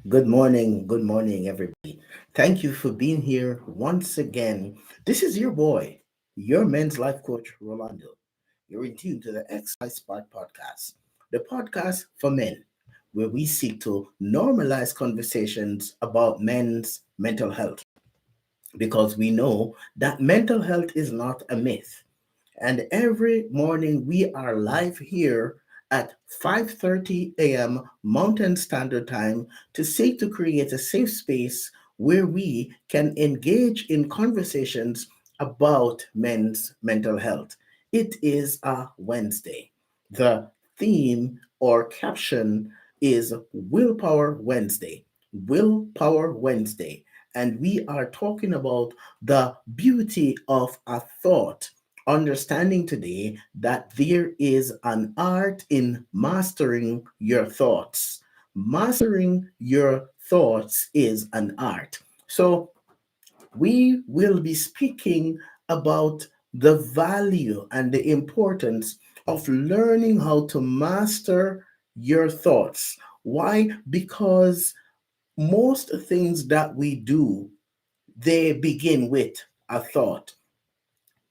Good morning, everybody. Thank you for being here once again. This is your boy, your men's life coach, Rolando. You're in tune to the XI Spark podcast, the podcast for men, where we seek to normalize conversations about men's mental health because we know that mental health is not a myth. And every morning we are live here at 5:30 a.m. Mountain Standard Time to seek to create a safe space where we can engage in conversations about men's mental health. It is a Wednesday. The theme or caption is Willpower Wednesday. Willpower Wednesday. And we are talking about the beauty of a thought, understanding today that there is an art in mastering your thoughts. Mastering your thoughts is an art. So, we will be speaking about the value and the importance of learning how to master your thoughts. Why? Because most things that we do, they begin with a thought.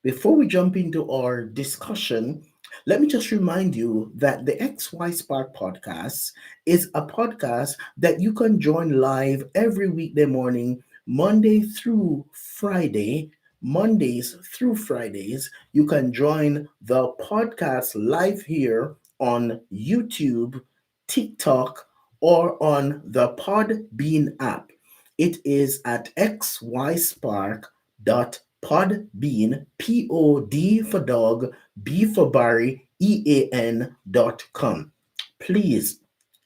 Before we jump into our discussion, let me just remind you that the XY Spark podcast is a podcast that you can join live every weekday morning, Monday through Friday. Mondays through Fridays, you can join the podcast live here on YouTube, TikTok, or on the Podbean app. It is at xyspark.podbean, Pod for dog, B for Barry, EAN.com. Please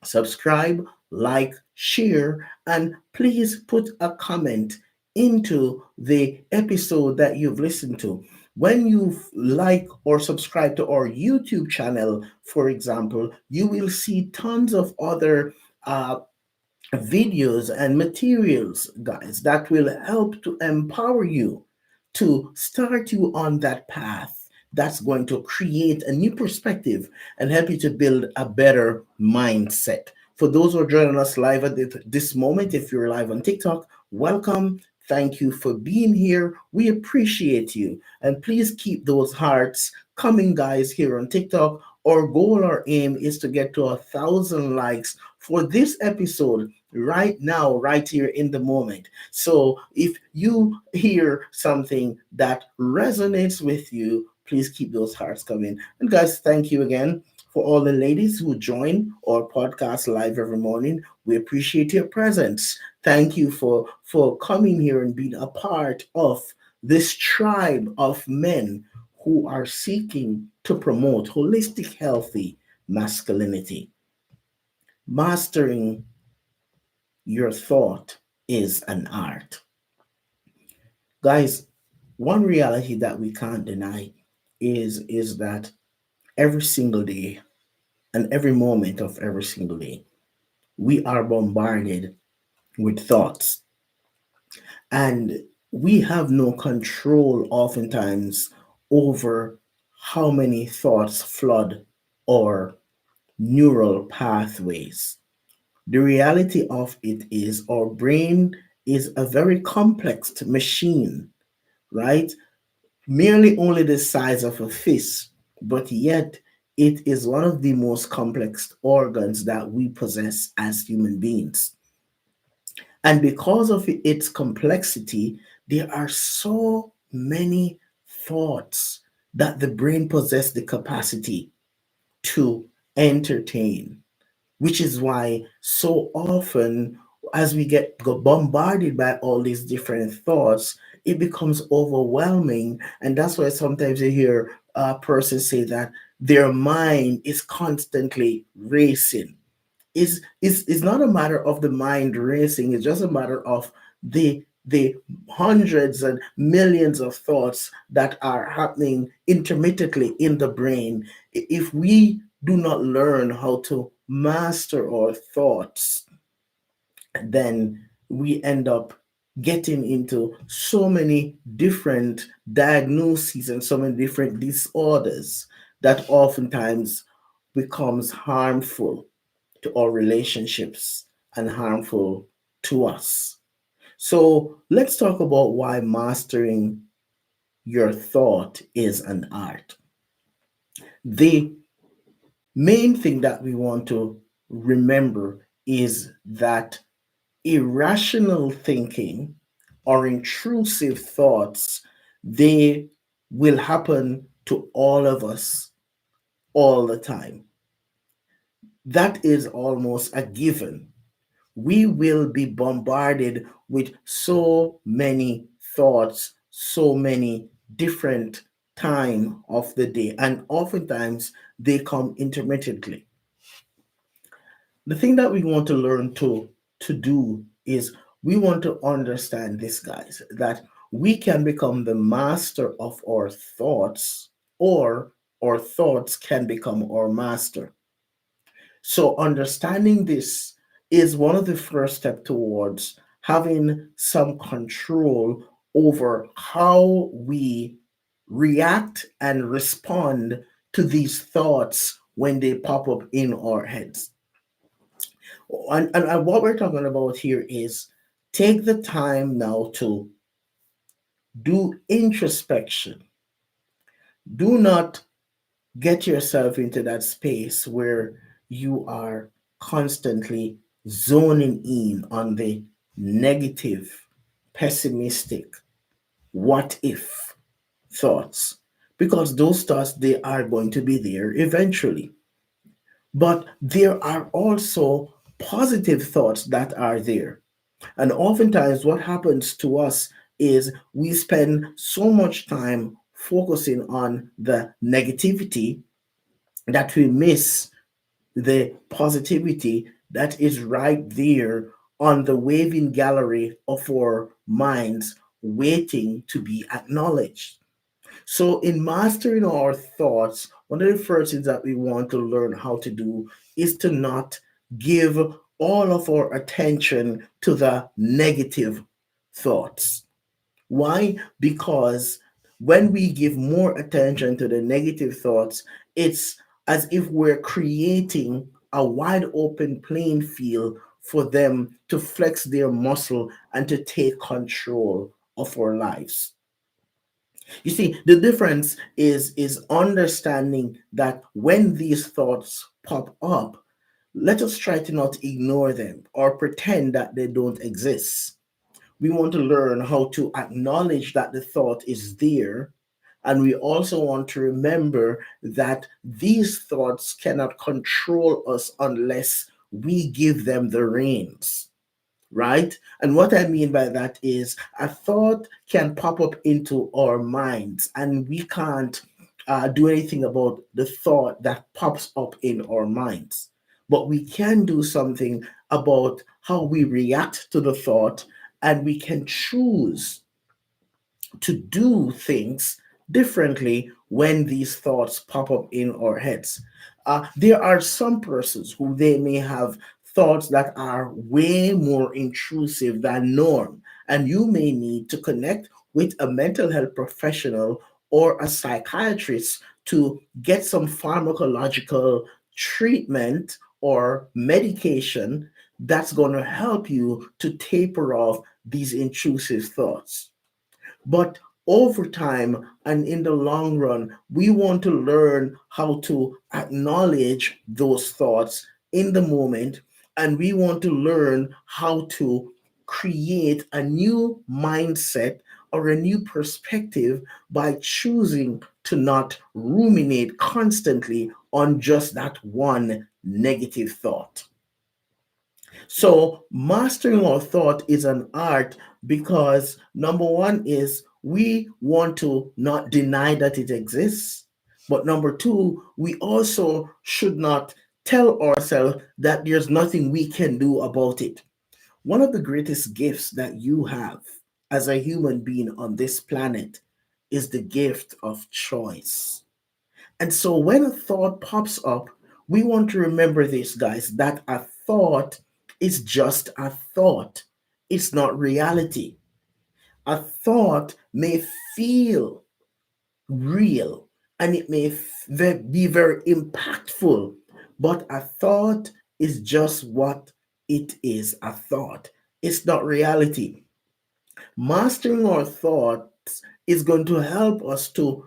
subscribe, like, share, and please put a comment into the episode that you've listened to. When you like or subscribe to our YouTube channel, for example, you will see tons of other videos and materials, guys, that will help to empower you to start you on that path that's going to create a new perspective and help you to build a better mindset. For those who are joining us live at this moment, if you're live on TikTok, welcome. Thank you for being here. We appreciate you. And please keep those hearts coming, guys, here on TikTok. Our goal, our aim is to get to 1,000 likes for this episode right now, right here in the moment. So if you hear something that resonates with you, please keep those hearts coming. And guys, thank you again for all the ladies who join our podcast live every morning. We appreciate your presence. Thank you for coming here and being a part of this tribe of men who are seeking to promote holistic, healthy masculinity. Mastering your thought is an art. Guys, one reality that we can't deny is that every single day and every moment of every single day, we are bombarded with thoughts. And we have no control oftentimes over how many thoughts flood our neural pathways. The reality of it is our brain is a very complex machine, right? Merely only the size of a fist, but yet it is one of the most complex organs that we possess as human beings. And because of its complexity, there are so many thoughts that the brain possesses the capacity to entertain, which is why so often as we get bombarded by all these different thoughts, it becomes overwhelming. And that's why sometimes you hear a person say that their mind is constantly racing. Is not a matter of the mind racing, it's just a matter of the hundreds and millions of thoughts that are happening intermittently in the brain. If we do not learn how to master our thoughts, then we end up getting into so many different diagnoses and so many different disorders that oftentimes becomes harmful to our relationships and harmful to us. So let's talk about why mastering your thought is an art. The main thing that we want to remember is that irrational thinking or intrusive thoughts, they will happen to all of us all the time. That is almost a given. We will be bombarded with so many thoughts, so many different time of the day, and oftentimes they come intermittently. The thing that we want to learn to do is we want to understand this, guys, that we can become the master of our thoughts, or our thoughts can become our master. So understanding this is one of the first steps towards having some control over how we react and respond to these thoughts when they pop up in our heads. And what we're talking about here is take the time now to do introspection. Do not get yourself into that space where you are constantly zoning in on the negative, pessimistic, what if thoughts, because those thoughts, they are going to be there eventually. But there are also positive thoughts that are there. And oftentimes, what happens to us is we spend so much time focusing on the negativity that we miss the positivity that is right there on the waving gallery of our minds, waiting to be acknowledged. So, in mastering our thoughts, one of the first things that we want to learn how to do is to not give all of our attention to the negative thoughts. Why? Because when we give more attention to the negative thoughts, it's as if we're creating a wide open playing field for them to flex their muscle and to take control of our lives. You see, the difference is understanding that when these thoughts pop up, let us try to not ignore them or pretend that they don't exist. We want to learn how to acknowledge that the thought is there. And we also want to remember that these thoughts cannot control us unless we give them the reins, right? And what I mean by that is a thought can pop up into our minds, and we can't do anything about the thought that pops up in our minds. But we can do something about how we react to the thought, and we can choose to do things differently when these thoughts pop up in our heads. There are some persons who they may have thoughts that are way more intrusive than norm, and you may need to connect with a mental health professional or a psychiatrist to get some pharmacological treatment or medication that's going to help you to taper off these intrusive thoughts. But over time and in the long run, we want to learn how to acknowledge those thoughts in the moment. And we want to learn how to create a new mindset or a new perspective by choosing to not ruminate constantly on just that one negative thought. So, mastering our thought is an art because number one is we want to not deny that it exists. But number two, we also should not tell ourselves that there's nothing we can do about it. One of the greatest gifts that you have as a human being on this planet is the gift of choice. And so when a thought pops up, we want to remember this, guys, that a thought is just a thought. It's not reality. A thought may feel real and it may be very impactful, but a thought is just what it is a thought. It's not reality. Mastering our thoughts is going to help us to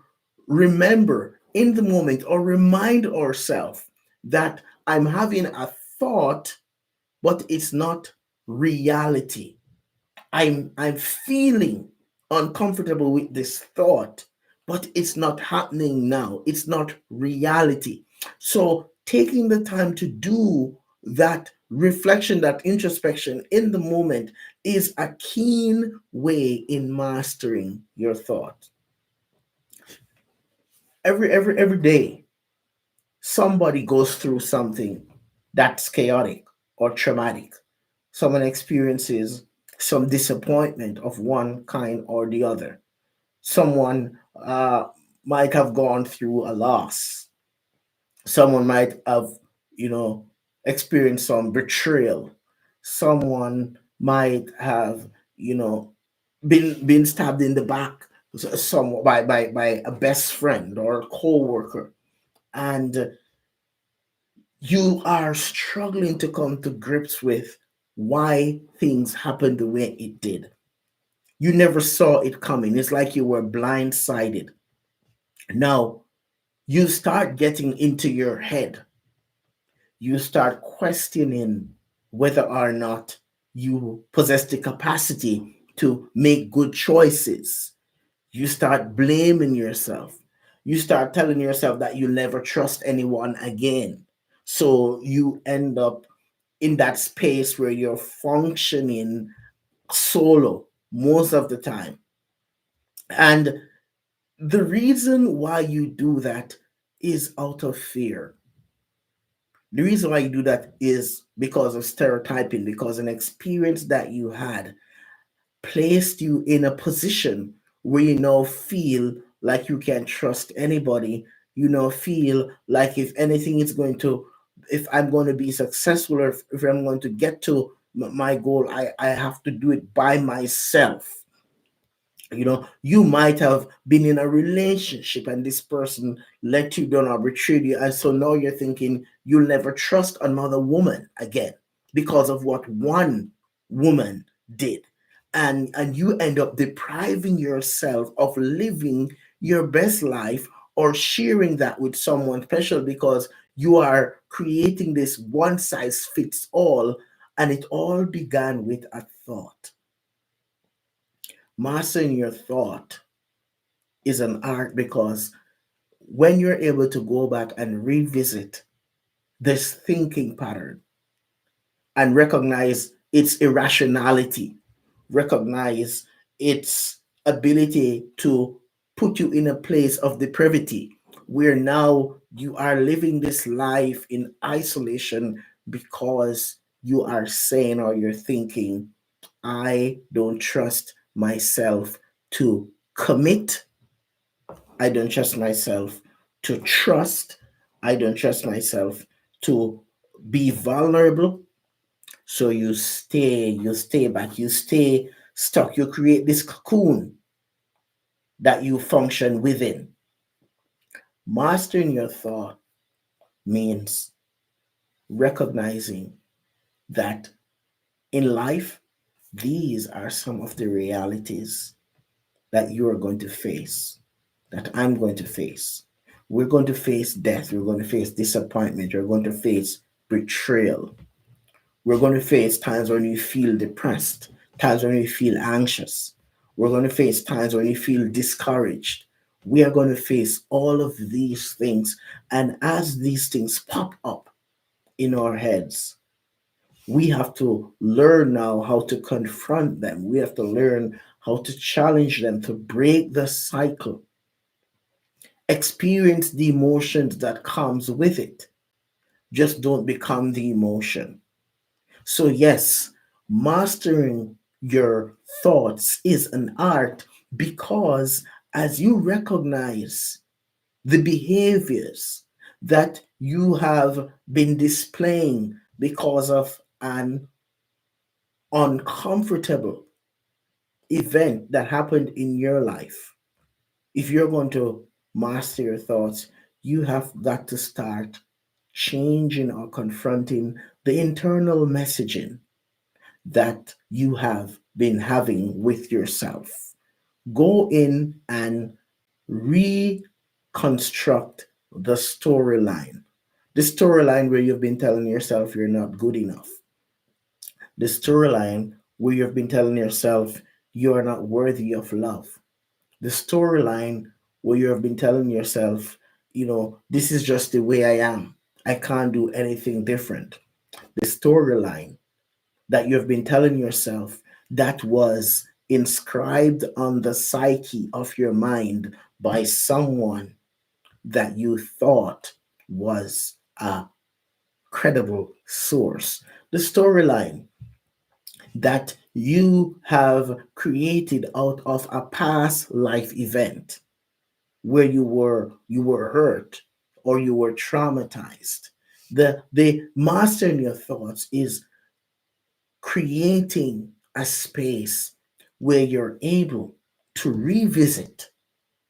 remember in the moment or remind ourselves that I'm having a thought, but it's not reality. I'm feeling uncomfortable with this thought, but it's not happening now. It's not reality. So taking the time to do that reflection, that introspection in the moment is a keen way in mastering your thought. Every day somebody goes through something that's chaotic or traumatic. Someone experiences some disappointment of one kind or the other. Someone might have gone through a loss. Someone might have, you know, experienced some betrayal. Someone might have, you know, been stabbed in the back some by a best friend or a co-worker, and you are struggling to come to grips with why things happened the way it did. You never saw it coming. It's like you were blindsided. Now, you start getting into your head. You start questioning whether or not you possess the capacity to make good choices. You start blaming yourself. You start telling yourself that you never trust anyone again. So you end up in that space where you're functioning solo most of the time. And the reason why you do that is out of fear. The reason why you do that is because of stereotyping, because an experience that you had placed you in a position where you now feel like you can't trust anybody. You now feel like if anything is going to, if I'm going to be successful, or if I'm going to get to my goal, I have to do it by myself. You might have been in a relationship and this person let you down or betrayed you, and so now you're thinking you'll never trust another woman again because of what one woman did. And you end up depriving yourself of living your best life or sharing that with someone special because you are creating this one size fits all. And it all began with a thought. Mastering your thought is an art because when you're able to go back and revisit this thinking pattern and recognize its irrationality, recognize its ability to put you in a place of depravity where now you are living this life in isolation because you are saying or you're thinking, I don't trust myself to commit. I don't trust myself to trust. I don't trust myself to be vulnerable. So you stay back, you stay stuck. You create this cocoon that you function within. Mastering your thought means recognizing that in life, these are some of the realities that you are going to face, that I'm going to face. We're going to face death. We're going to face disappointment. We're going to face betrayal. We're going to face times when you feel depressed, times when you feel anxious. We're going to face times when you feel discouraged. We are going to face all of these things. And as these things pop up in our heads, we have to learn now how to confront them. We have to learn how to challenge them to break the cycle, experience the emotions that comes with it. Just don't become the emotion. So yes, mastering your thoughts is an art because as you recognize the behaviors that you have been displaying because of an uncomfortable event that happened in your life, if you're going to master your thoughts, you have got to start changing or confronting the internal messaging that you have been having with yourself. Go in and reconstruct the storyline. The storyline where you've been telling yourself you're not good enough. The storyline where you've been telling yourself you are not worthy of love. The storyline where you have been telling yourself, this is just the way I am. I can't do anything different. The storyline that you have been telling yourself that was inscribed on the psyche of your mind by someone that you thought was a credible source. The storyline that you have created out of a past life event where you were hurt or you were traumatized. The mastering your thoughts is creating a space where you're able to revisit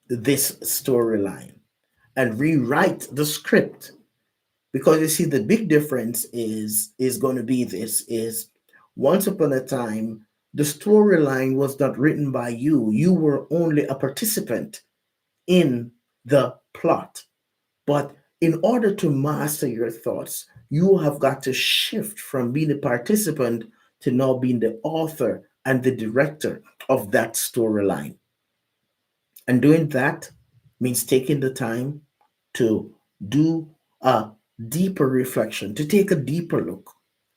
this storyline and rewrite the script, because you see the big difference is going to be this is once upon a time the storyline was not written by you. You were only a participant in the plot. But in order to master your thoughts, you have got to shift from being a participant to now being the author and the director of that storyline. And doing that means taking the time to do a deeper reflection, to take a deeper look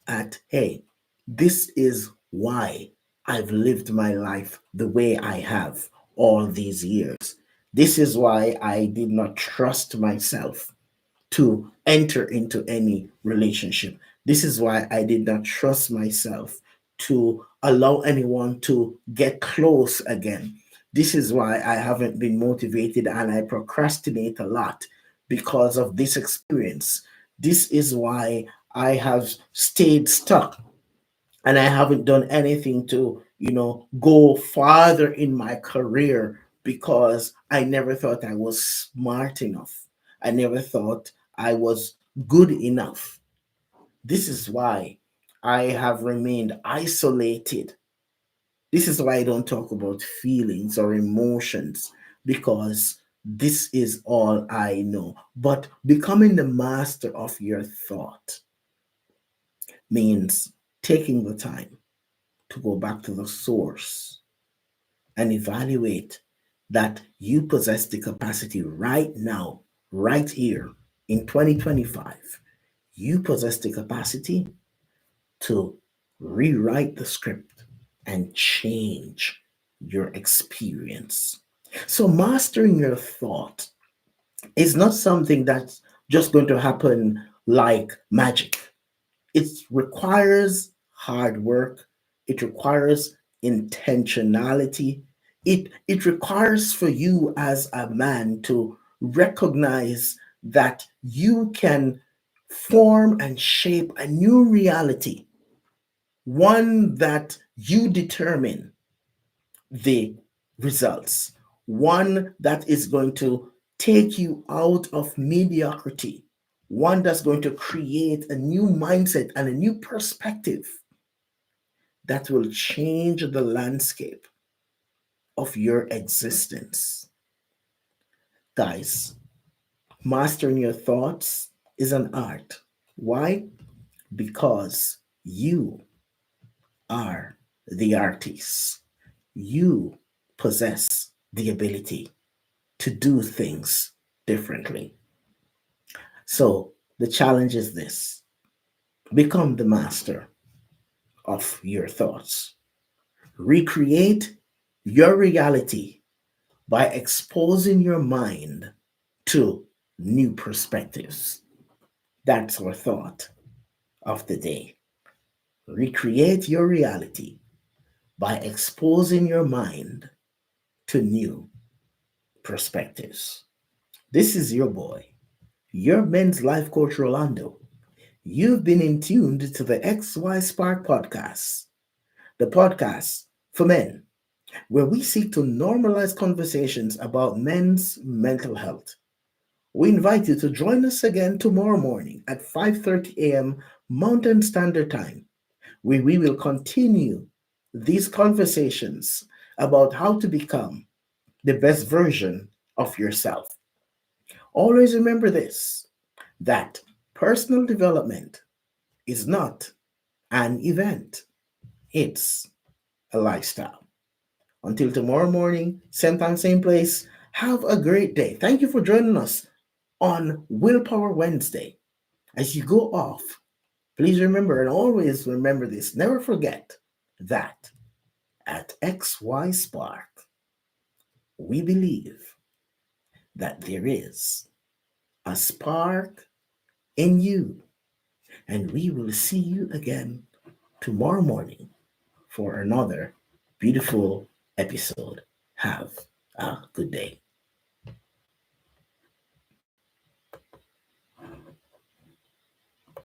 at, hey, this is why I've lived my life the way I have all these years. This is why I did not trust myself to enter into any relationship. This is why I did not trust myself to allow anyone to get close again. This is why I haven't been motivated and I procrastinate a lot because of this experience. This is why I have stayed stuck and I haven't done anything to, go farther in my career because I never thought I was smart enough. I never thought I was good enough. This is why I have remained isolated. This is why I don't talk about feelings or emotions, because this is all I know. But becoming the master of your thought means taking the time to go back to the source and evaluate that you possess the capacity right now, right here in 2025. You possess the capacity to rewrite the script and change your experience. So, mastering your thought is not something that's just going to happen like magic. It requires hard work, it requires intentionality, it requires for you as a man to recognize that you can form and shape a new reality, one that you determine the results, one that is going to take you out of mediocrity, one that's going to create a new mindset and a new perspective that will change the landscape of your existence. Guys, mastering your thoughts is an art. Why? Because you are the artist. You possess the ability to do things differently. So the challenge is this: become the master of your thoughts. Recreate your reality by exposing your mind to new perspectives. That's our thought of the day. Recreate your reality by exposing your mind to new perspectives. This is your boy, your men's life coach, Rolando. You've been in tuned to the XY Spark podcast, the podcast for men, where we seek to normalize conversations about men's mental health. We invite you to join us again tomorrow morning at 5:30 a.m. Mountain Standard Time, where we will continue these conversations about how to become the best version of yourself. Always remember this, that personal development is not an event, it's a lifestyle. Until tomorrow morning, same time, same place, have a great day. Thank you for joining us on Willpower Wednesday. As you go off, please remember and always remember this, never forget that at XY Spark, we believe that there is a spark in you, and we will see you again tomorrow morning for another beautiful episode. Have a good day.